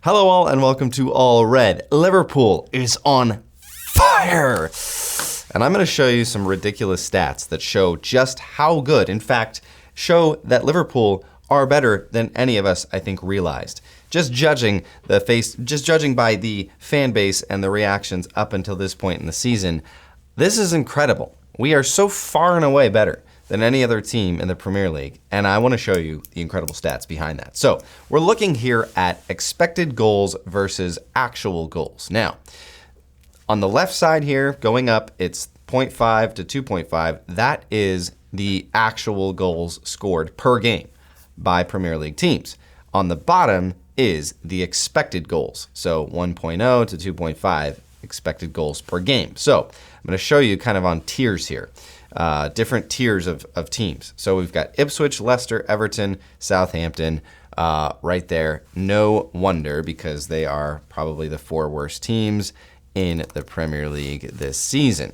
Hello all and welcome to All Red. Liverpool is on fire! And I'm going to show you some ridiculous stats that show just how good, in fact, show that Liverpool are better than any of us, I think, realized. Just judging by the fan base and the reactions up until this point in the season, this is incredible. We are so far and away better than any other team in the Premier League, and I want to show you the incredible stats behind that. So we're looking here at expected goals versus actual goals. Now, on the left side here, going up, it's 0.5 to 2.5. That is the actual goals scored per game by Premier League teams. On the bottom is the expected goals. So 1.0 to 2.5 expected goals per game. So I'm going to show you kind of on tiers here. Different tiers of teams. So we've got Ipswich, Leicester, Everton, Southampton right there. No wonder, because they are probably the 4 worst teams in the Premier League this season.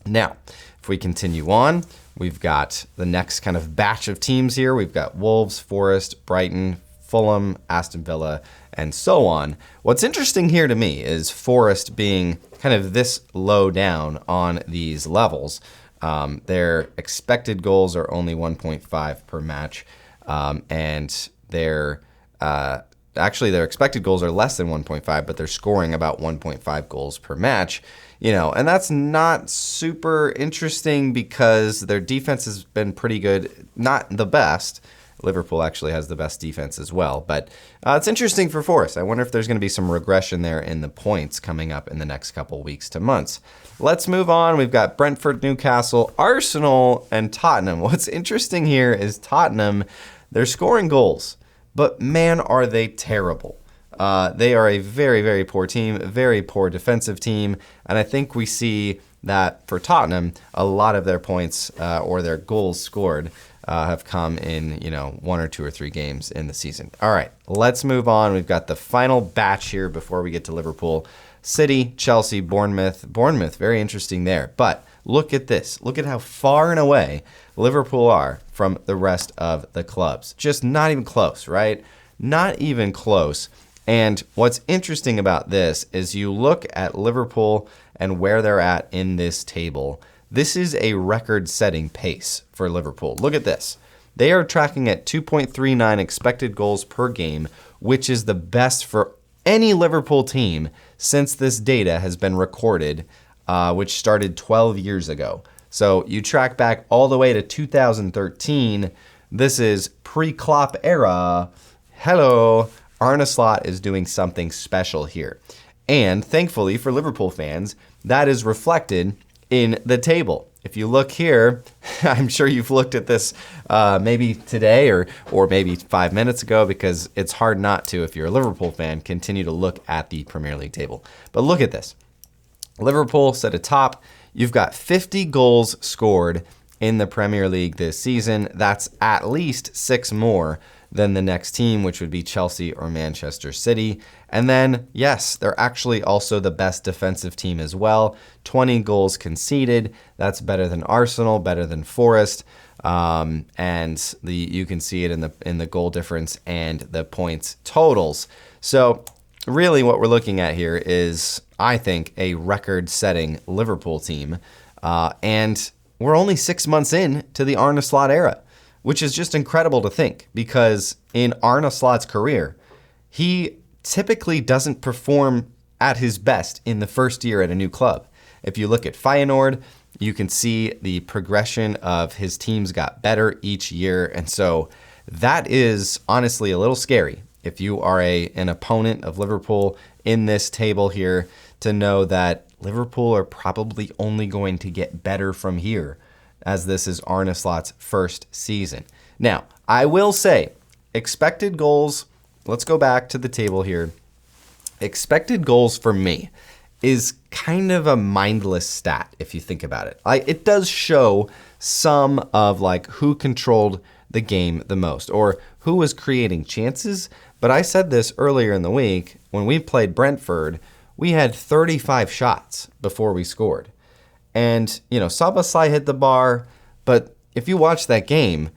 Now, if we continue on, we've got the next kind of batch of teams here. We've got Wolves, Forest, Brighton, Fulham, Aston Villa, and so on. What's interesting here to me is Forest being kind of this low down on these levels. Their expected goals are only 1.5 per match, and their expected goals are less than 1.5, but they're scoring about 1.5 goals per match. And that's not super interesting because their defense has been pretty good, not the best. Liverpool actually has the best defense as well, but it's interesting for Forest. I wonder if there's going to be some regression there in the points coming up in the next couple weeks to months. Let's move on. We've got Brentford, Newcastle, Arsenal, and Tottenham. What's interesting here is Tottenham, they're scoring goals, but man, are they terrible. They are a very, very poor team, very poor defensive team, and I think we see that for Tottenham, a lot of their points or their goals scored have come in, 1 or 2 or 3 games in the season. All right, let's move on. We've got the final batch here before we get to Liverpool. City, Chelsea, Bournemouth. Bournemouth, very interesting there. But look at this. Look at how far and away Liverpool are from the rest of the clubs. Just not even close, right? Not even close. And what's interesting about this is you look at Liverpool and where they're at in this table. This is a record-setting pace for Liverpool. Look at this. They are tracking at 2.39 expected goals per game, which is the best for any Liverpool team since this data has been recorded, which started 12 years ago. So you track back all the way to 2013. This is pre-Klopp era. Hello. Arne Slot is doing something special here. And thankfully for Liverpool fans, that is reflected in the table. If you look here, I'm sure you've looked at this maybe today or maybe 5 minutes ago, because it's hard not to, if you're a Liverpool fan, continue to look at the Premier League table. But look at this. Liverpool sit atop. You've got 50 goals scored in the Premier League this season. That's at least 6 more than the next team, which would be Chelsea or Manchester City. And then, yes, they're actually also the best defensive team as well. 20 goals conceded. That's better than Arsenal, better than Forest. And you can see it in the goal difference and the points totals. So really what we're looking at here is, I think, a record-setting Liverpool team. And we're only 6 months in to the Arne Slot era, which is just incredible to think, because in Arne Slot's career, he typically doesn't perform at his best in the first year at a new club. If you look at Feyenoord, you can see the progression of his teams got better each year. And so that is honestly a little scary if you are an opponent of Liverpool in this table here, to know that Liverpool are probably only going to get better from here, as this is Arne Slot's first season. Now, I will say, expected goals, let's go back to the table here. Expected goals for me is kind of a mindless stat if you think about it. It does show some of who controlled the game the most or who was creating chances. But I said this earlier in the week, when we played Brentford, we had 35 shots before we scored. And, Szoboszlai hit the bar, but if you watch that game,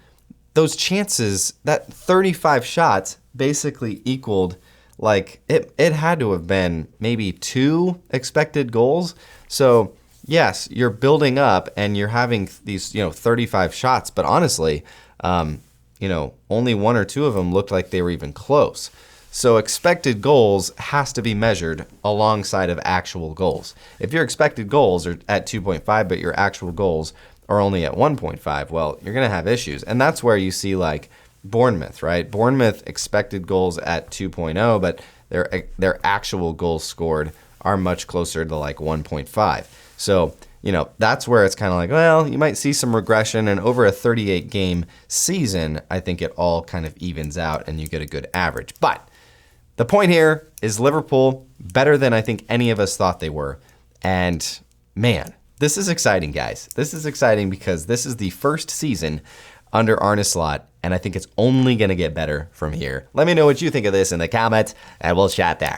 those chances, that 35 shots basically equaled like it had to have been maybe 2 expected goals. So yes, you're building up and you're having these, 35 shots, but honestly, only 1 or 2 of them looked like they were even close. So expected goals has to be measured alongside of actual goals. If your expected goals are at 2.5, but your actual goals are only at 1.5, well, you're going to have issues. And that's where you see like Bournemouth, right? Bournemouth expected goals at 2.0, but their actual goals scored are much closer to like 1.5. So, that's where it's kind of like, well, you might see some regression, and over a 38 game season, I think it all kind of evens out and you get a good average. But the point here is Liverpool better than I think any of us thought they were. And man, this is exciting, guys. This is exciting because this is the first season under arneslot, and I think it's only going to get better from here. Let me know what you think of this in the comments, and we'll chat there.